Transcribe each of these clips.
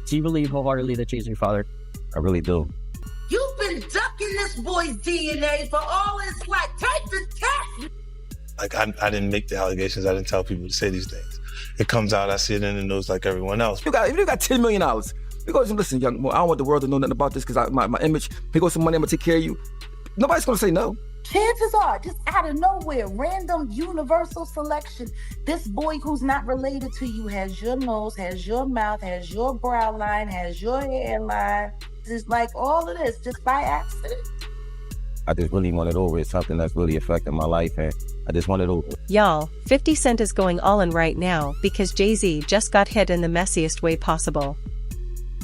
Do you believe wholeheartedly that Jay's your father? I really do. You've been ducking this boy's DNA for all his life. Take the test. Like, I didn't make the allegations. I didn't tell people to say these things. It comes out, I see it in the news like everyone else. If you got $10 million, because listen, young boy, I don't want the world to know nothing about this because my image, here goes some money, I'm gonna take care of you. Nobody's gonna say no. Chances are, just out of nowhere, random universal selection, this boy who's not related to you has your nose, has your mouth, has your brow line, has your hairline. Just like all of this, just by accident. I just really want it over. It's something that's really affecting my life, and I just want it over. Y'all, 50 Cent is going all in right now because Jay-Z just got hit in the messiest way possible.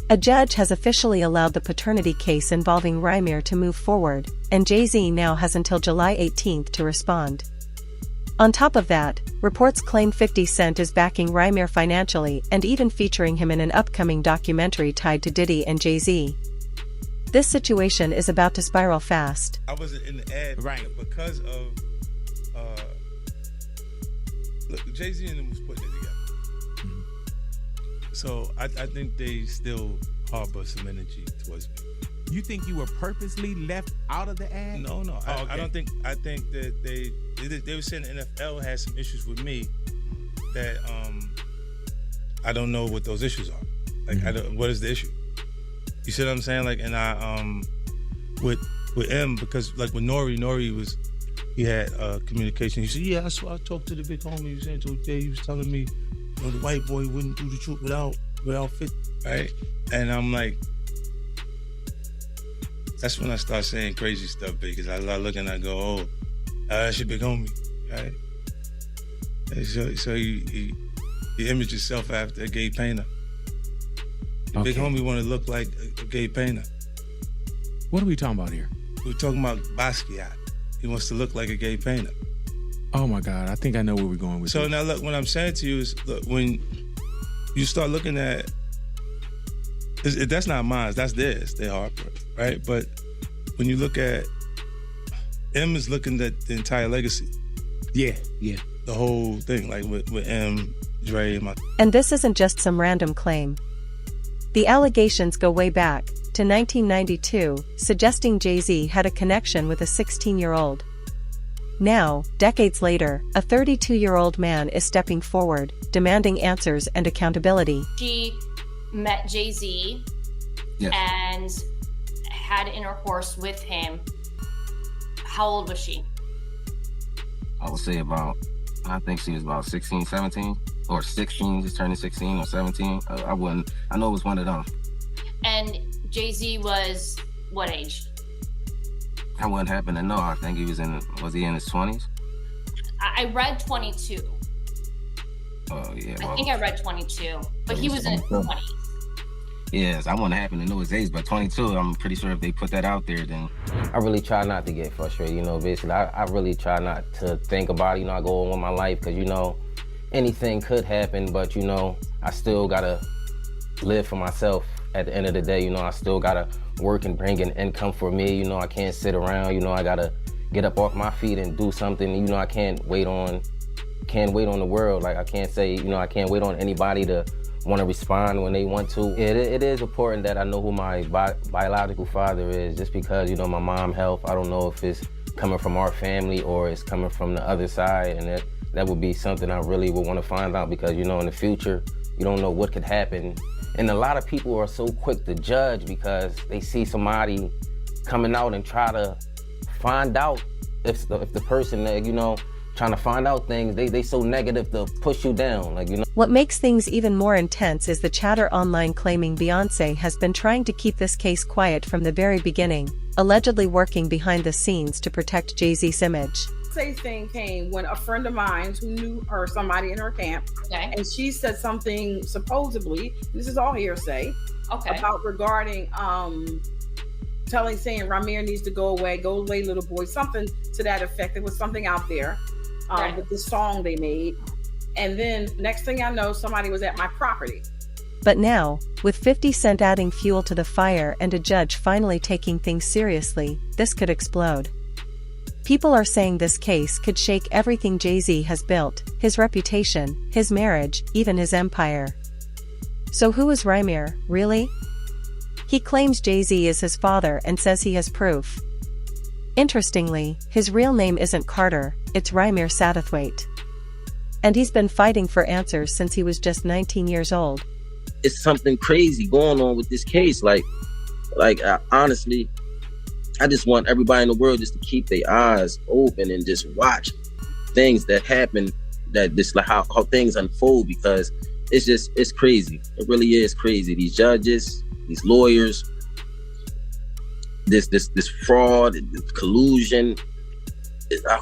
A judge has officially allowed the paternity case involving Rymir to move forward, and Jay-Z now has until July 18th to respond. On top of that, reports claim 50 Cent is backing Rymir financially and even featuring him in an upcoming documentary tied to Diddy and Jay-Z. This situation is about to spiral fast. I wasn't in the ad because of look, Jay-Z and them was putting it together. So I think they still harbor some energy towards me. You think you were purposely left out of the ad? No. Okay. I don't think. I think that they were saying the NFL has some issues with me that I don't know what those issues are. Like, I don't. What is the issue? You see what I'm saying? Like, and I with M, because like with Nori he had communication. He said, yeah, I talked to the big homie. He was saying to Jay, he was telling me, you know, the white boy wouldn't do the truth without 50, right? And I'm like, that's when I start saying crazy stuff, because I look and I go, oh, that's your big homie, right? And so he imaged himself after a gay painter. The big homie want to look like a gay painter. What are we talking about here? We're talking about Basquiat. He wants to look like a gay painter. Oh my God, I think I know where we're going with So this. now look, what I'm saying to you is, look, when you start looking at, that's not mine, that's theirs, their artwork, right? But when you look at, M is looking at the entire legacy. Yeah. The whole thing, like with M, Dre, and my... And this isn't just some random claim. The allegations go way back to 1992, suggesting Jay-Z had a connection with a 16-year-old. Now, decades later, a 32-year-old man is stepping forward, demanding answers and accountability. She met Jay-Z and had intercourse with him. How old was she? I would say I think she was about 16, 17, or 16, just turning 16 or 17. I know it was one of them. And Jay-Z was what age? I wouldn't happen to know. I think he was in his 20s? I read 22. Oh, yeah. I think I read 22, but he was in his 20s. Yes, I wouldn't happen to know his age, but 22, I'm pretty sure if they put that out there, then... I really try not to get frustrated, basically. I really try not to think about it, I go on with my life, because, anything could happen, but, I still gotta live for myself at the end of the day, I still gotta work and bring an income for me, I can't sit around, I gotta get up off my feet and do something, I can't wait on the world, like I can't say, I can't wait on anybody to want to respond when they want to. It is important that I know who my biological father is, just because, my mom health, I don't know if it's coming from our family or it's coming from the other side, and that would be something I really would want to find out, because, in the future, you don't know what could happen. And a lot of people are so quick to judge because they see somebody coming out and try to find out if the person that, trying to find out things, they so negative to push you down, What makes things even more intense is the chatter online claiming Beyoncé has been trying to keep this case quiet from the very beginning, allegedly working behind the scenes to protect Jay-Z's image. Beyonce's thing came when a friend of mine who knew her, somebody in her camp, and she said something supposedly, this is all hearsay, about regarding saying Rymir needs to go away little boy, something to that effect. There was something out there with the song they made. And then next thing I know, somebody was at my property. But now, with 50 Cent adding fuel to the fire and a judge finally taking things seriously, this could explode. People are saying this case could shake everything Jay-Z has built, his reputation, his marriage, even his empire. So who is Rymir, really? He claims Jay-Z is his father and says he has proof. Interestingly, his real name isn't Carter, it's Rymir Satterthwaite. And he's been fighting for answers since he was just 19 years old. It's something crazy going on with this case. Honestly, I just want everybody in the world just to keep their eyes open and just watch things that happen, that just like how things unfold, because it's crazy. It really is crazy. These judges, these lawyers, this fraud, collusion,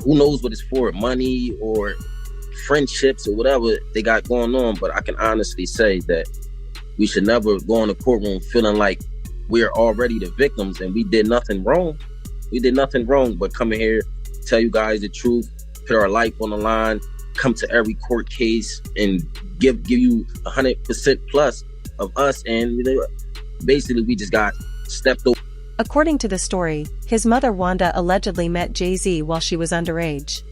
who knows what it's for, money or friendships or whatever they got going on. But I can honestly say that we should never go in the courtroom feeling like we're already the victims and we did nothing wrong. We did nothing wrong but come in here, tell you guys the truth, put our life on the line, come to every court case and give you 100% plus of us. And basically we just got stepped over. According to the story, his mother Wanda allegedly met Jay-Z while she was underage.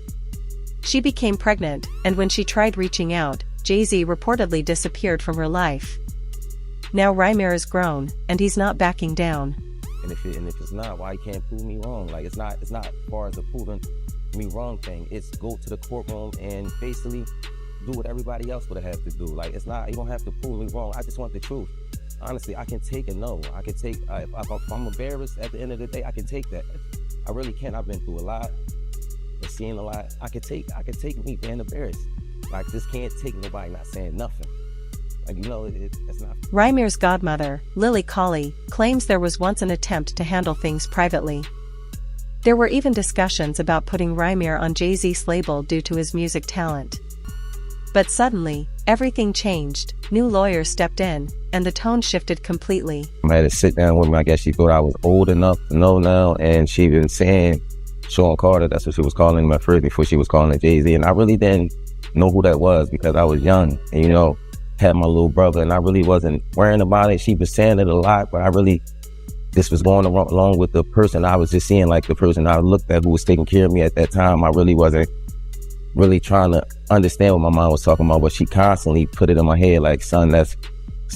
She became pregnant, and when she tried reaching out, Jay-Z reportedly disappeared from her life. Now Rymir is grown, and he's not backing down. And if it's not, why you can't prove me wrong? Like, it's not as far as a proving me wrong thing. It's go to the courtroom and basically do what everybody else would have to do. Like, it's not, you don't have to prove me wrong. I just want the truth. Honestly, I can take a no. I can take, if I'm embarrassed at the end of the day, I can take that. I really can. I've been through a lot. I've seen a lot. I can take me being embarrassed. Like, just can't take nobody not saying nothing. Like, it's not. Rymir's godmother, Lily Colley, claims there was once an attempt to handle things privately. There were even discussions about putting Rymir on Jay-Z's label due to his music talent. But suddenly, everything changed, new lawyers stepped in, and the tone shifted completely. I had to sit down with me. I guess she thought I was old enough to know now, and she been saying Sean Carter, that's what she was calling him at first before she was calling it Jay-Z, and I really didn't know who that was because I was young, and had my little brother, and I really wasn't worrying about it. She was saying it a lot, but I really just was going along with the person I was just seeing, like the person I looked at who was taking care of me at that time. I really wasn't really trying to understand what my mom was talking about, but she constantly put it in my head like, son, it's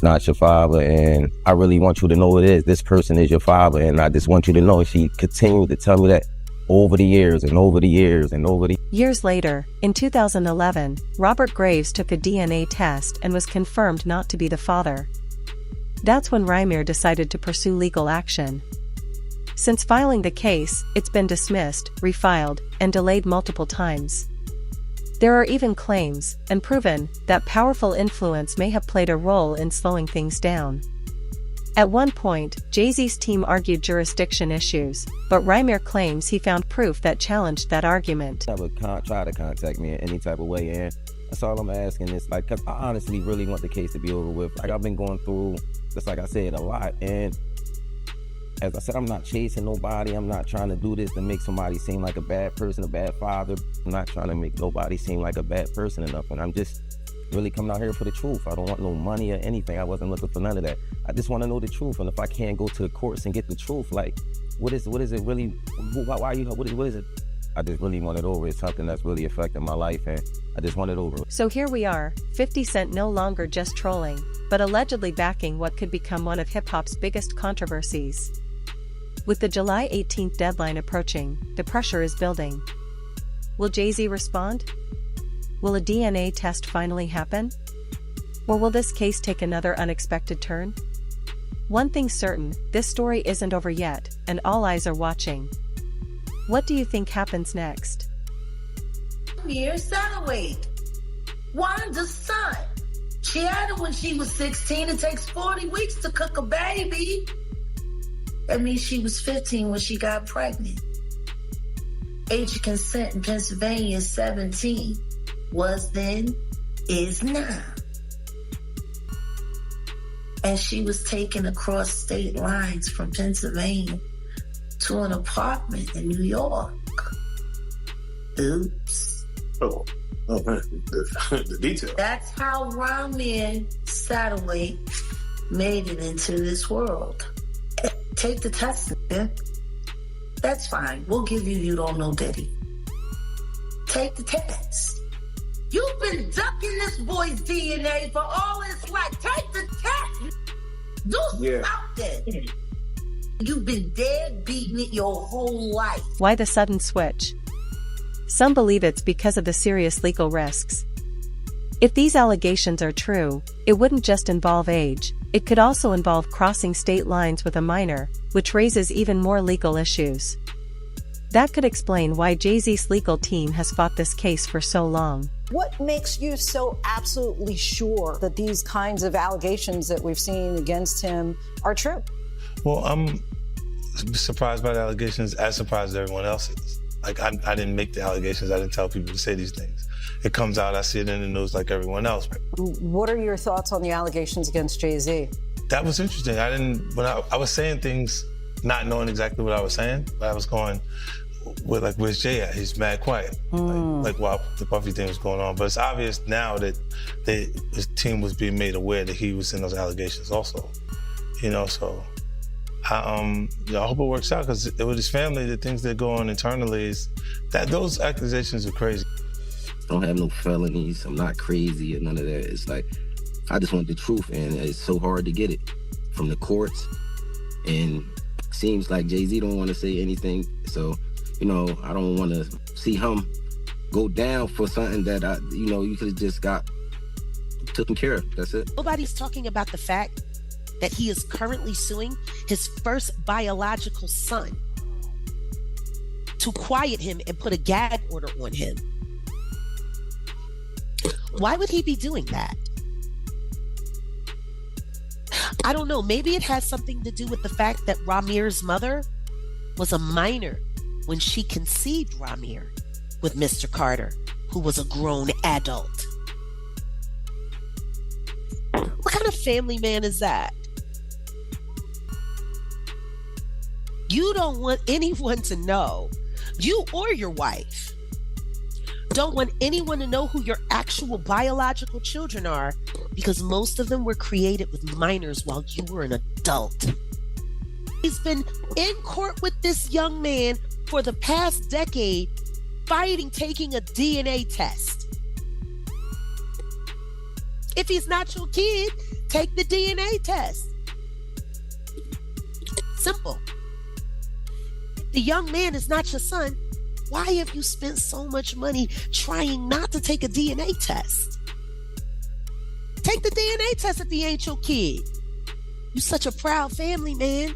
not your father, and I really want you to know it is. This person is your father, and I just want you to know. She continued to tell me that over the years and over the years and over the years later, in 2011, Robert Graves took a DNA test and was confirmed not to be the father. That's when Rymir decided to pursue legal action. Since filing the case, it's been dismissed, refiled, and delayed multiple times. There are even claims, and proven, that powerful influence may have played a role in slowing things down. At one point, Jay-Z's team argued jurisdiction issues, but Rymir claims he found proof that challenged that argument. Never try to contact me in any type of way, and that's all I'm asking is, like, because I honestly really want the case to be over with. Like, I've been going through, just like I said, a lot, and as I said, I'm not chasing nobody. I'm not trying to do this to make somebody seem like a bad person, a bad father. I'm not trying to make nobody seem like a bad person or nothing. I'm just really coming out here for the truth. I don't want no money or anything. I wasn't looking for none of that. I just want to know the truth. And if I can't go to the courts and get the truth, like, what is it really? Why are you? What is it? I just really want it over. It's something that's really affecting my life, and I just want it over. So here we are, 50 Cent no longer just trolling, but allegedly backing what could become one of hip-hop's biggest controversies. With the July 18th deadline approaching, the pressure is building. Will Jay-Z respond? Will a DNA test finally happen? Or will this case take another unexpected turn? One thing's certain, this story isn't over yet, and all eyes are watching. What do you think happens next? Rymir Satterthwaite, Wanda's son. She had it when she was 16. It takes 40 weeks to cook a baby. That means she was 15 when she got pregnant. Age of consent in Pennsylvania is 17. Was then, is now. And she was taken across state lines from Pennsylvania to an apartment in New York. Oops. Oh, the detail. That's how Rymir Satterthwaite made it into this world. Take the test, yeah? That's fine. We'll give you don't know Diddy. Take the test. You've been ducking this boy's DNA for all his life. Take the test. Do something. You've been dead beating it your whole life. Why the sudden switch? Some believe it's because of the serious legal risks. If these allegations are true, it wouldn't just involve age, it could also involve crossing state lines with a minor, which raises even more legal issues. That could explain why Jay-Z's legal team has fought this case for so long. What makes you so absolutely sure that these kinds of allegations that we've seen against him are true? Well, I'm surprised by the allegations, as surprised as everyone else is. Like, I didn't make the allegations. I didn't tell people to say these things. It comes out, I see it in the news like everyone else. What are your thoughts on the allegations against Jay-Z? That was interesting. When I was saying things, not knowing exactly what I was saying, but I was going, where's Jay at? He's mad quiet. Like while the Puffy thing was going on. But it's obvious now that his team was being made aware that he was in those allegations also. So I hope it works out, because with his family, the things that go on internally is that those accusations are crazy. I don't have no felonies. I'm not crazy or none of that. It's like, I just want the truth, and it's so hard to get it from the courts. And it seems like Jay-Z don't want to say anything. So, I don't want to see him go down for something that you could have just got taken care of. That's it. Nobody's talking about the fact that he is currently suing his first biological son to quiet him and put a gag order on him. Why would he be doing that? I don't know. Maybe it has something to do with the fact that Rymir's mother was a minor when she conceived Rymir with Mr. Carter, who was a grown adult. What kind of family man is that? You don't want anyone to know, you or your wife, don't want anyone to know who your actual biological children are, because most of them were created with minors while you were an adult. He's been in court with this young man for the past decade, fighting taking a DNA test. If he's not your kid, take the DNA test. Simple. If the young man is not your son, why have you spent so much money trying not to take a DNA test? Take the DNA test if he ain't your kid. You such a proud family, man.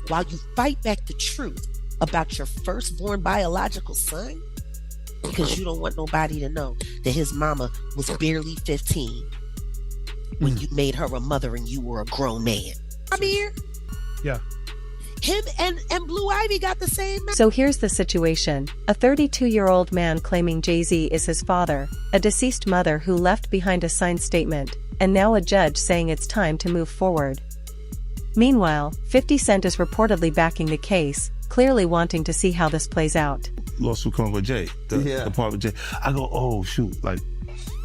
While you fight back the truth about your firstborn biological son, because you don't want nobody to know that his mama was barely 15 when you made her a mother and you were a grown man. Rymir? Yeah. Him and Blue Ivy got the same. So here's the situation. A 32-year-old man claiming Jay-Z is his father, a deceased mother who left behind a signed statement, and now a judge saying it's time to move forward. Meanwhile, 50 Cent is reportedly backing the case, clearly wanting to see how this plays out. Lawsuit coming with Jay, the part with Jay. I go, oh shoot, like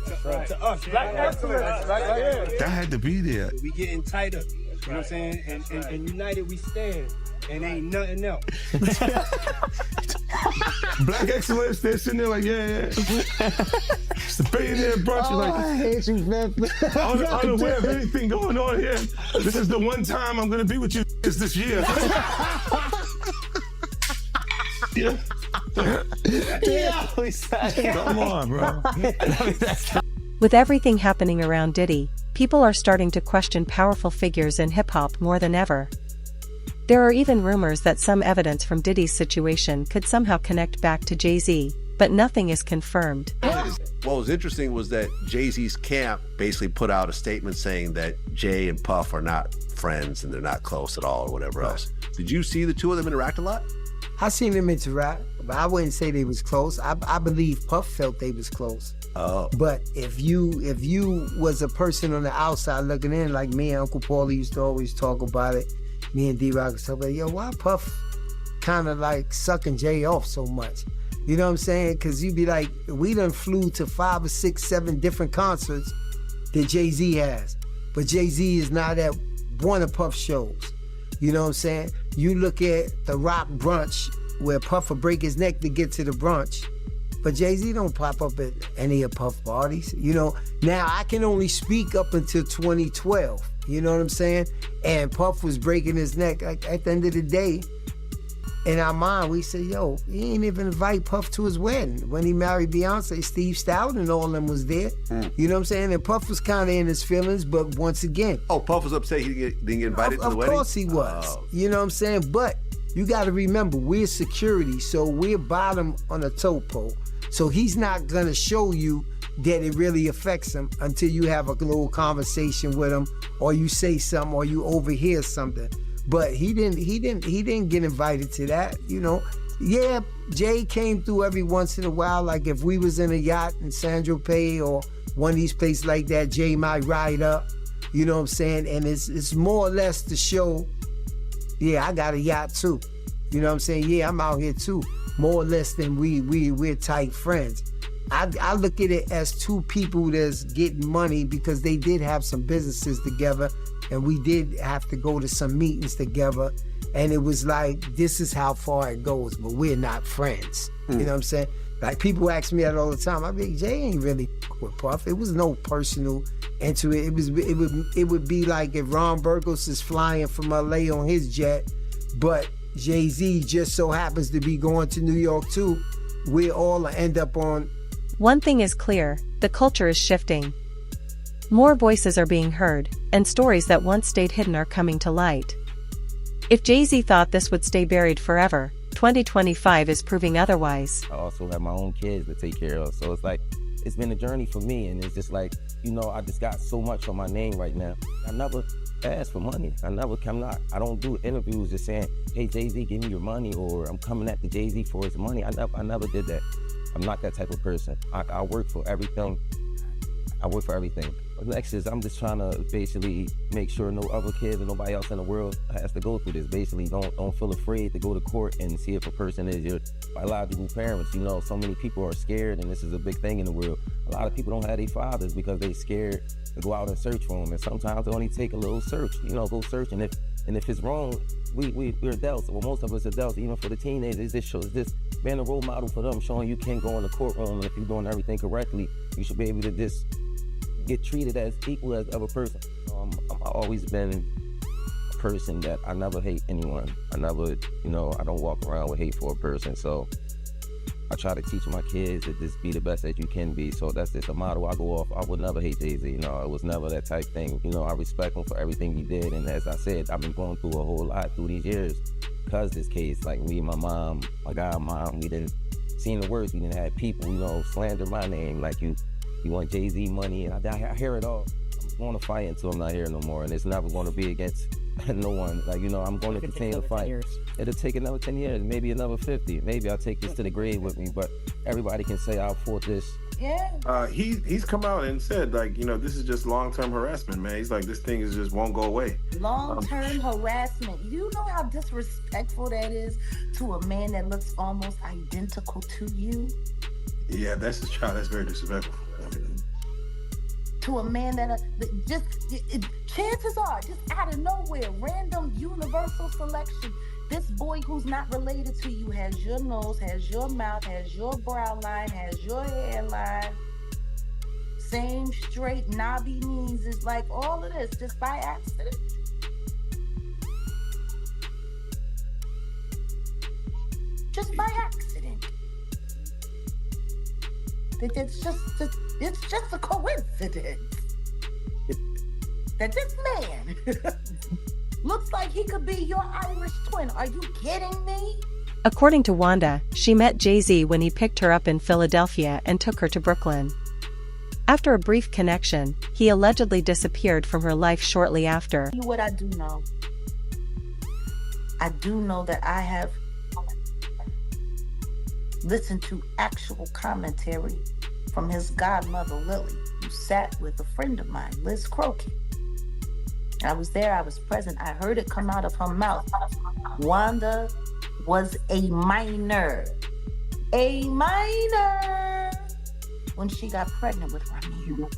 To us, black excellence, that had to be there. We getting tighter, you know what I'm saying? And united we stand, and ain't nothing else. Black excellence, they're sitting there like, yeah. It's the billionaire brunch. Like, I hate you, man. Unaware of anything going on here. This is the one time I'm gonna be with you this year. Yeah. Come on, bro. With everything happening around Diddy, people are starting to question powerful figures in hip-hop more than ever. There are even rumors that some evidence from Diddy's situation could somehow connect back to Jay-Z, but nothing is confirmed. What was interesting was that Jay-Z's camp basically put out a statement saying that Jay and Puff are not friends and they're not close at all or whatever else. Did you see the two of them interact a lot? I seen them interact, but I wouldn't say they was close. I believe Puff felt they was close. Oh. But if you was a person on the outside looking in, like me and Uncle Paulie used to always talk about it, me and D-Rock and stuff like, yo, why Puff kind of like sucking Jay off so much? You know what I'm saying? Because you'd be like, we done flew to 5 or 6, 7 different concerts that Jay-Z has. But Jay-Z is not at one of Puff's shows. You know what I'm saying? You look at the Rock brunch where Puff will break his neck to get to the brunch. But Jay-Z don't pop up at any of Puff parties. You know, now I can only speak up until 2012. You know what I'm saying? And Puff was breaking his neck. Like, at the end of the day, in our mind, we said, yo, he ain't even invite Puff to his wedding. When he married Beyonce, Steve Stout and all of them was there. You know what I'm saying? And Puff was kind of in his feelings, but once again. Oh, Puff was upset he didn't get invited to the wedding? Of course he was. Oh. You know what I'm saying? But you got to remember, we're security, so we're bottom on a toe pole. So he's not going to show you that it really affects him until you have a little conversation with him, or you say something, or you overhear something. But he didn't get invited to that, you know. Yeah, Jay came through every once in a while. Like if we was in a yacht in San Tropez or one of these places like that, Jay might ride up, you know what I'm saying? And it's more or less to show, yeah, I got a yacht too. You know what I'm saying? Yeah, I'm out here too. More or less than we're tight friends. I look at it as two people that's getting money because they did have some businesses together, and we did have to go to some meetings together, and it was like, this is how far it goes, but we're not friends. You know what I'm saying? Like, people ask me that all the time. I mean, Jay ain't really with Puff. It was no personal into it. It would be like if Ron Burgos is flying from LA on his jet, but Jay-Z just so happens to be going to New York too. We all end up on. One thing is clear, the culture is shifting. More voices are being heard, and stories that once stayed hidden are coming to light. If Jay-Z thought this would stay buried forever, 2025 is proving otherwise. I also have my own kids to take care of, so it's like, it's been a journey for me, and it's just like, you know, I just got so much on my name right now. I never ask for money. I don't do interviews just saying, hey, Jay-Z, give me your money, or I'm coming at the Jay-Z for his money. I never did that. I'm not that type of person. I work for everything. Next is I'm just trying to basically make sure no other kids or nobody else in the world has to go through this. Basically, don't feel afraid to go to court and see if a person is your biological parents. You know, so many people are scared, and this is a big thing in the world. A lot of people don't have their fathers because they scared to go out and search for them. And sometimes it only take a little search. You know, go search, and if it's wrong, we're adults. Well, most of us adults, even for the teenagers, this shows this being a role model for them, showing you can go in the courtroom, and if you're doing everything correctly, you should be able to just get treated as equal as other person. I've always been a person that I never hate anyone. I never, you know, I don't walk around with hate for a person. So I try to teach my kids to just be the best that you can be. So that's just a motto I go off. I would never hate Jay-Z. You know, it was never that type thing. You know, I respect him for everything he did. And as I said, I've been going through a whole lot through these years because this case, like me and my mom, my godmom, we didn't see the worst. We didn't have people, you know, slander my name like you want Jay-Z money, and I hear it all. I'm going to fight until I'm not here no more, and it's never going to be against no one. Like, you know, I'm going to continue to fight. It'll take another 10 years, maybe another 50. Maybe I'll take this to the grave with me, but everybody can say I fought this. Yeah. He's come out and said, like, you know, this is just long-term harassment, man. He's like, this thing is just won't go away. Long-term harassment. You know how disrespectful that is to a man that looks almost identical to you? Yeah, that's his child. That's very disrespectful. To a man that chances are, just out of nowhere, random universal selection, this boy who's not related to you has your nose, has your mouth, has your brow line, has your hairline, same straight knobby knees, is like all of this just by accident. Just by accident. It's just a coincidence that this man looks like he could be your Irish twin. Are you kidding me? According to Wanda, she met Jay-Z when he picked her up in Philadelphia and took her to Brooklyn. After a brief connection, he allegedly disappeared from her life shortly after. What I do know. I do know that I have listened to actual commentary from his godmother, Lily, who sat with a friend of mine, Liz Crokin. I was there, I was present, I heard it come out of her mouth. Wanda was a minor when she got pregnant with Rymir.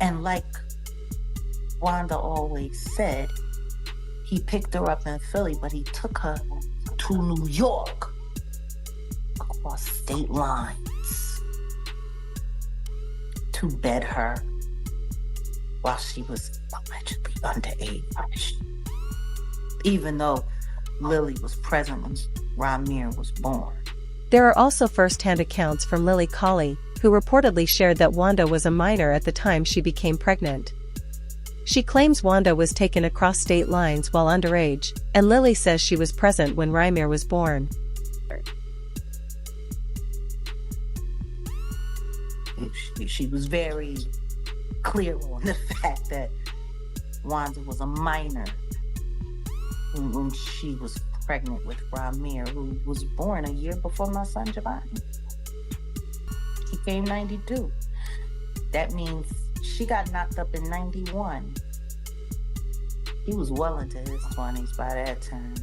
And like Wanda always said, he picked her up in Philly, but he took her to New York across state lines to bed her while she was allegedly underage. Even though Lily was present when Rymir was born. There are also first-hand accounts from Lily Colley, who reportedly shared that Wanda was a minor at the time she became pregnant. She claims Wanda was taken across state lines while underage, and Lily says she was present when Rymir was born. She was very clear on the fact that Wanda was a minor when she was pregnant with Rymir, who was born a year before my son Giovanni. He came 92. That means she got knocked up in 91. He was well into his 20s by that time.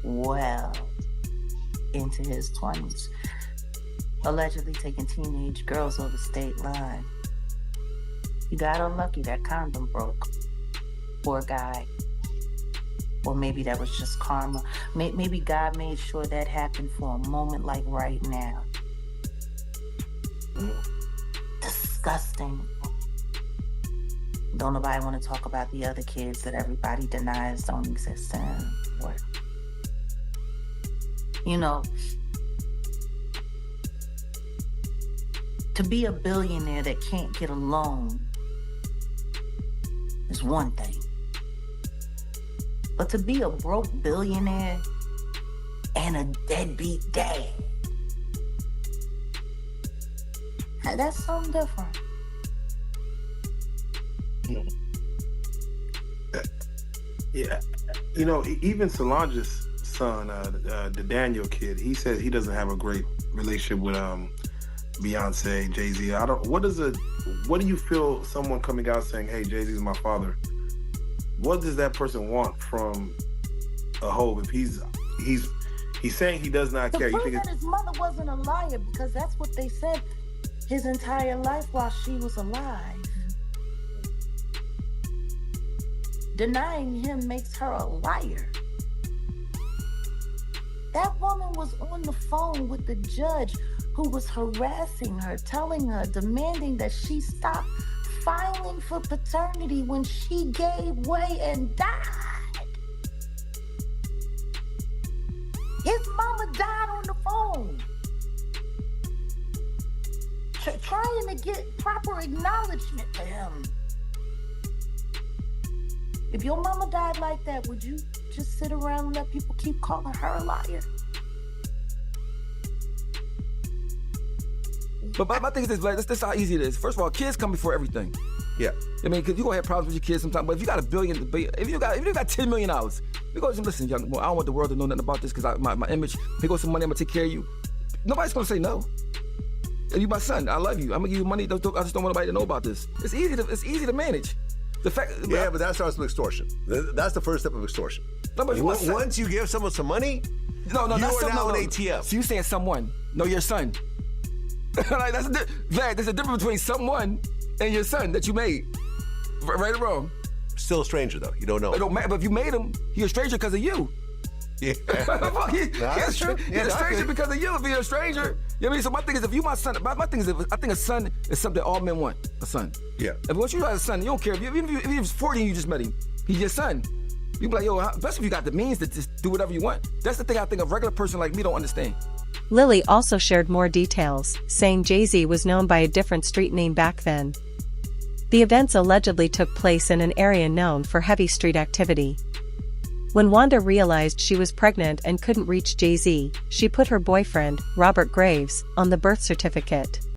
Well into his 20s. Allegedly taking teenage girls over state line. He got unlucky, that condom broke. Poor guy. Or maybe that was just karma. Maybe God made sure that happened for a moment like right now. Disgusting. Don't nobody want to talk about the other kids that everybody denies don't exist anymore. You know, to be a billionaire that can't get a loan is one thing. But to be a broke billionaire and a deadbeat dad, that's something different. Yeah, you know, even Solange's son, the Daniel kid, he says he doesn't have a great relationship with Beyonce, Jay-Z. What do you feel someone coming out saying, "Hey, Jay-Z's my father"? What does that person want from a Hov if he's saying he does not care? To You prove think that his mother wasn't a liar, because that's what they said his entire life while she was alive. Denying him makes her a liar. That woman was on the phone with the judge who was harassing her, telling her, demanding that she stop filing for paternity when she gave way and died. His mama died on the phone. Trying to get proper acknowledgement to him. If your mama died like that, would you just sit around and let people keep calling her a liar? But my thing is this, like, this is how easy it is. First of all, kids come before everything. Yeah. I mean, because you're going to have problems with your kids sometimes, but if you got $1 billion, if you got $10 million, you go, listen, young boy, I don't want the world to know nothing about this because my image, here goes some money, I'm going to take care of you. Nobody's going to say no. If you my son, I love you. I'm going to give you money. I just don't want nobody to know about this. It's easy to manage. The fact, but that starts with extortion. That's the first step of extortion. No, but once you give someone some money, you are now an ATM. So you saying someone, no, your son. Like, there's a difference between someone and your son that you made. Right or wrong? Still a stranger, though. You don't know. It don't matter, but if you made him, he's a stranger because of you. Yeah. He's a stranger because of you. If you're a stranger, you know what I mean? So my thing is, if you my son, my thing is, I think a son is something all men want, a son. Yeah. If once you have a son, you don't care. Even if he was 40 and you just met him, he's your son. You be like, yo, especially if you got the means to just do whatever you want. That's the thing I think a regular person like me don't understand. Lily also shared more details, saying Jay-Z was known by a different street name back then. The events allegedly took place in an area known for heavy street activity. When Wanda realized she was pregnant and couldn't reach Jay-Z, she put her boyfriend, Robert Graves, on the birth certificate.